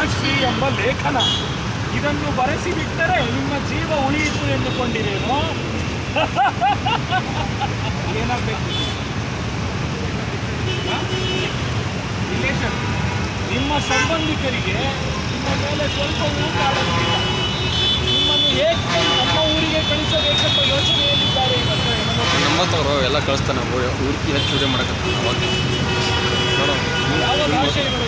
ಪದ್ಮಶ್ರೀ ಎಂಬ ಲೇಖನ. ಇದನ್ನು ಬರೆಸಿ ಬಿಟ್ಟರೆ ನಿಮ್ಮ ಜೀವ ಉಳಿಯಿತು ಎಂದುಕೊಂಡಿರೇನೋ? ಏನಾಗಬೇಕು? ನಿಮ್ಮ ಸಂಬಂಧಿಕರಿಗೆ ನಿಮ್ಮ ಮೇಲೆ ಸ್ವಲ್ಪ ಊಟ ಆಡುತ್ತಿಲ್ಲ. ನಿಮ್ಮನ್ನು ಏಕೆ ನಮ್ಮ ಊರಿಗೆ ಕಳಿಸಬೇಕೆಂಬ ಯೋಚನೆಯಲ್ಲಿದ್ದಾರೆ. ನಮ್ಮತ್ತವರು ಎಲ್ಲ ಕಳಿಸ್ತಾನೆ ಊರಿಗೆ ಹೆಚ್ಚು ವಿಡಿಯೋ ಮಾಡಕ್ಕೆ. ಯಾವ ಭಾಷೆಗಳು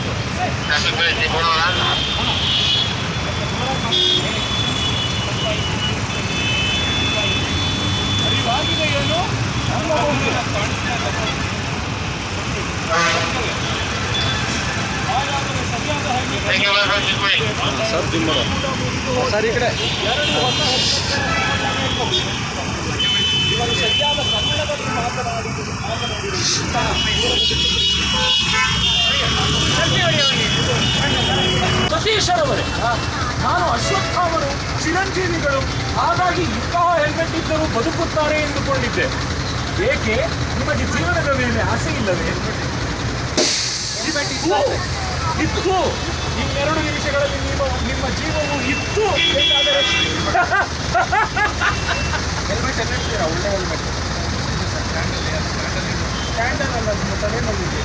ಅರಿವಾಗಿದೆ ಏನು? ಸರ್ ಜಿಮ್ ಮಾಡೋ ಸರ್ ಈ ಕಡೆ ಇವರು ಸರಿಯಾದ ಕನ್ನಡದಲ್ಲಿ ಸತೀಶರವರೇ, ನಾನು ಅಶ್ವತ್ಥಾಮರು ಚಿರಂಜೀವಿಗಳು, ಹಾಗಾಗಿ ಇಂತಹ ಹೆಲ್ಮೆಟ್ ಇದ್ದರೂ ಬದುಕುತ್ತಾರೆ ಎಂದುಕೊಂಡಿದ್ದೆ. ಏಕೆ ನಿಮಗೆ ಜೀವನದ ಮೇಲೆ ಆಸೆ ಇಲ್ಲವೇ? ಇತ್ತು. ಇನ್ನೆರಡು ನಿಮಿಷಗಳಲ್ಲಿ ನಿಮ್ಮ ಜೀವವು ಇತ್ತು ಬೇಕಾದರೆ ಹೆಲ್ಮೆಟ್ ಎಲ್ಲಿರ್ತೀರಾ? ಒಳ್ಳೆ ಹೆಲ್ಮೆಟ್ ಸ್ಟ್ಯಾಂಡರ್ಡ್ ಅಲ್ಲ, ನಿಮ್ಮ ತಲೆನಲ್ಲಿದೆ.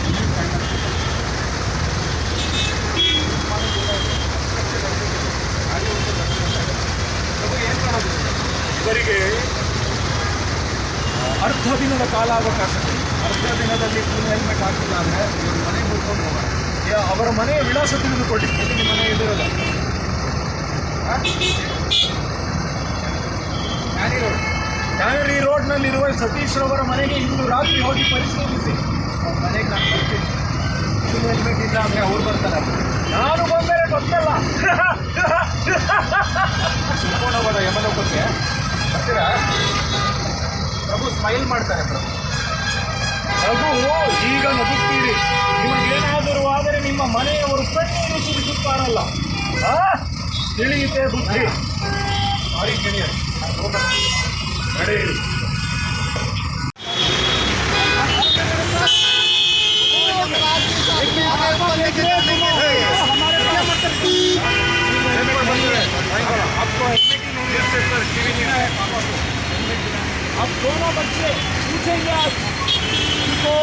ಏನು ಮಾಡೋದು? ಇವರಿಗೆ ಅರ್ಧ ದಿನದ ಕಾಲಾವಕಾಶ. ಅರ್ಧ ದಿನದಲ್ಲಿ ಫುಲ್ ಹೆಲ್ಮೆಟ್ ಹಾಕಿಲ್ಲ ಅಂದರೆ ಇವರು ಮನೆಗೆ ಹೋಗ್ಕೊಂಡು ಹೋಗೋಣ. ಅವರ ಮನೆಯ ವಿಳಾಸ ತಿಳಿದುಕೊಳ್ಳಿ. ಎಲ್ಲಿ ನಿಮ್ಮ ಮನೆ ಎದುರದ ಟ್ಯಾನರಿ ರೋಡ್ನಲ್ಲಿರುವ ಸತೀಶ್ ರವರ ಮನೆಗೆ ಇಂದು ರಾತ್ರಿ ಹೋಗಿ ಪರಿಶೀಲಿಸಿ. ಮನೆಗೆ ನಾನು ಬರ್ತೀನಿ. ಫುಲ್ ಹೆಲ್ಮೆಟ್ ಇಲ್ಲ ಅಂದರೆ ಅವ್ರು ಬರ್ತಾರೆ. ನಾನು ಬಂದರೆ ಗೊತ್ತಲ್ಲ. ಹೋಗೋಣ ಯಮಲೋಕಕ್ಕೆ ಬರ್ತೀರಾ? ಪ್ರಭು ಸ್ಮೈಲ್ ಮಾಡ್ತಾರೆ. ಪ್ರಭು ಈಗ ನಗುತ್ತೀರಿ. ನಿಮಗೇನಾದರೂ ಆದರೆ ನಿಮ್ಮ ಮನೆಯವರು ಕಣ್ಣೀರು ಸುರಿಸುತ್ತಾರಲ್ಲ, ತಿಳಿಯುತ್ತೆ ಬುದ್ಧಿ. ಸಾರಿ ಗೆಳೆಯ, ನಡೆಯಿರಿ. अब दोनों बच्चे पूछेंगे आज उनको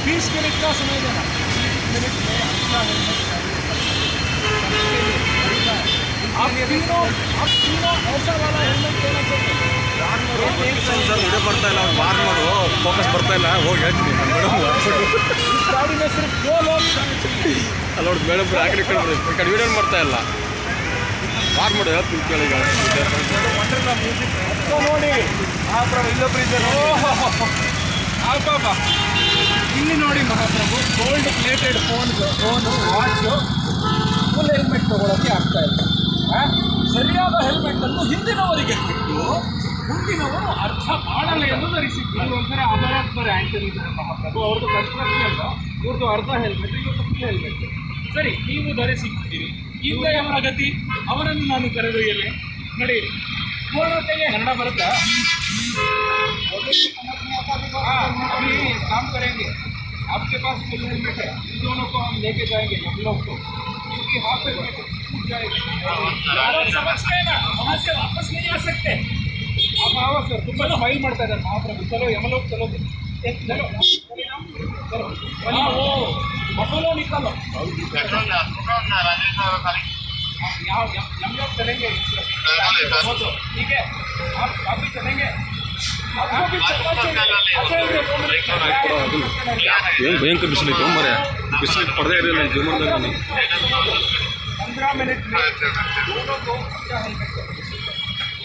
20 मिनट का समय देना। 20 मिनट में अपना हेलमेट आप तीनों ऐसा वाला हेलमेट लेना चाहिए। ಸರ್ ವಿಡಿಯೋ ಬರ್ತಾ ಇಲ್ಲ, ವಾರ್ ಮಾಡು, ಫೋಕಸ್ ಬರ್ತಾ ಇಲ್ಲ. ಹೋಗಿ ಹೇಳ್ತೀನಿ इस गाड़ी में सिर्फ 2 लोग ಅಲ್ಲ ನೋಡಿ ಮೇಡಮ್ ಆ ಕಡೆ ಕಡೆ ವಿಡಿಯೋ ಬರ್ತಾ ಇಲ್ಲ. ವಾರ್ ಮಾಡು ಹೇಳ್ತೀನಿ ಕೇಳಿ. ನೋಡಿ ಇಲ್ಲೊಬ್ರು ಇದ್ದಾರೆ. ಇಲ್ಲಿ ನೋಡಿ ಮಹಾಪ್ರಭು, gold plated phone, watch, full helmet ತಗೊಳ್ಳೋಕ್ಕೆ ಆಗ್ತಾ ಇಲ್ಲ. ಸರಿಯಾದ ಹೆಲ್ಮೆಟನ್ನು ಹಿಂದಿನವರಿಗೆ ಕೊಟ್ಟು ಮುಂದಿನವರು ಅರ್ಧ ಬಾಣಲೆಯನ್ನು ಧರಿಸಿದ್ದಾರೆ. ಒಂಥರ ಅಮರಾತ್ಮರ ಆ್ಯಂಟನಿ ಮಹಾಪ್ರಭು ಅವ್ರದ್ದು ಕನ್ಸ್ಟ್ರಕ್ಷನ್, ಇವ್ರದ್ದು ಅರ್ಧ ಹೆಲ್ಮೆಟ್, ಇವ್ರದ್ದು ಫುಲ್ ಹೆಲ್ಮೆಟ್. ಸರಿ, ನೀವು ಧರಿಸಿದ್ದೀರಿ. ಈಗ ಅವರ ಗತಿ, ಅವರನ್ನು ನಾನು ಕರೆದೊಯ್ಯಲೆ. ನಡೆಯಿರಿ. पूर्णतेಗೆ कन्नड़ बरता? अभी काम करेंगे. आपके पास फुल हेलमेट है, इन दोनों को हम लेके जाएंगे हम लोग को, क्योंकि हाफ हेलमेट टूट जाएगा. आप समझते हैं ना, वहाँ से वापस नहीं आ सकते. आप आओ सर. ತುಂಬ ಸ್ಮೈಲ್ ಮಾಡ್ತಾ ಇದ್ದಾರೆ ಮಹಾಪ್ರಭು. ಚಲೋ ಯಮಲೋಕ್ ಚಲೋ ಚಲೋ ಚಲೋ. वो बफलो निकालो. यमलोक चलेंगे. ठीक है, आप अभी चलेंगे. ಏನು ಭಯಂಕರ ಬಿಸಿಲಿತ್ತು ಮರೆ. ಬಿಸಿಲಿಗೆ ಪಡೆದೇ ಇರಲಿಲ್ಲ ಜೀವನದಲ್ಲಿ. 15 मिनट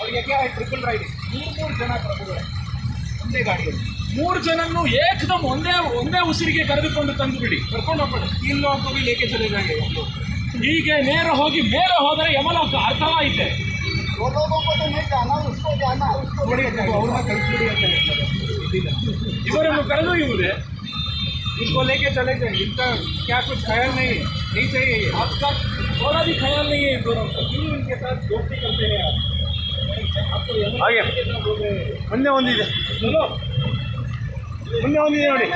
और ये क्या है? Triple riding. 3 ಜನ ಪ್ರಭುಗಳು ಒಂದೇ ಗಾಡಿಯಲ್ಲಿ. 3 ಜನನ್ನು ಏಕದಮ್ ಒಂದೇ ಉಸಿರಿಗೆ ಕರೆದುಕೊಂಡು ತಂದು ಬಿಡಿ, ಕರ್ಕೊಂಡು ಹೋಗ್ಬೇಡಿ. ಇಲ್ಲಿ ಹೋಗಿ ಲೇಕೆ ಚಲೆ ಜಾಗೆ. ಹೀಗೆ ನೇರ ಹೋಗಿ ಮೇಲೆ ಹೋದರೆ ಯಮಲೋಕ. ಅರ್ಥವಾಯಿತೆ? ಅವ್ರನ್ನ ಕಳಿಸ್ಬಿಡಿ ಅಂತ ಹೇಳ್ತಾರೆ. ಇವರನ್ನು ಕರೆದೊಯ್ಯುವುದೇ? इनको लेके चले गए. इनका क्या कुछ ख्याल नहीं चाहिए? आपका थोड़ा भी ख्याल नहीं है इन दोनों का. क्यों इनके साथ दोस्ती करते हैं आप? आपको ಮುಂದೆ ಒಂದಿದೆ. ಚಲೋ ಮುಂದೆ ಒಂದಿದೆ ನೋಡಿ.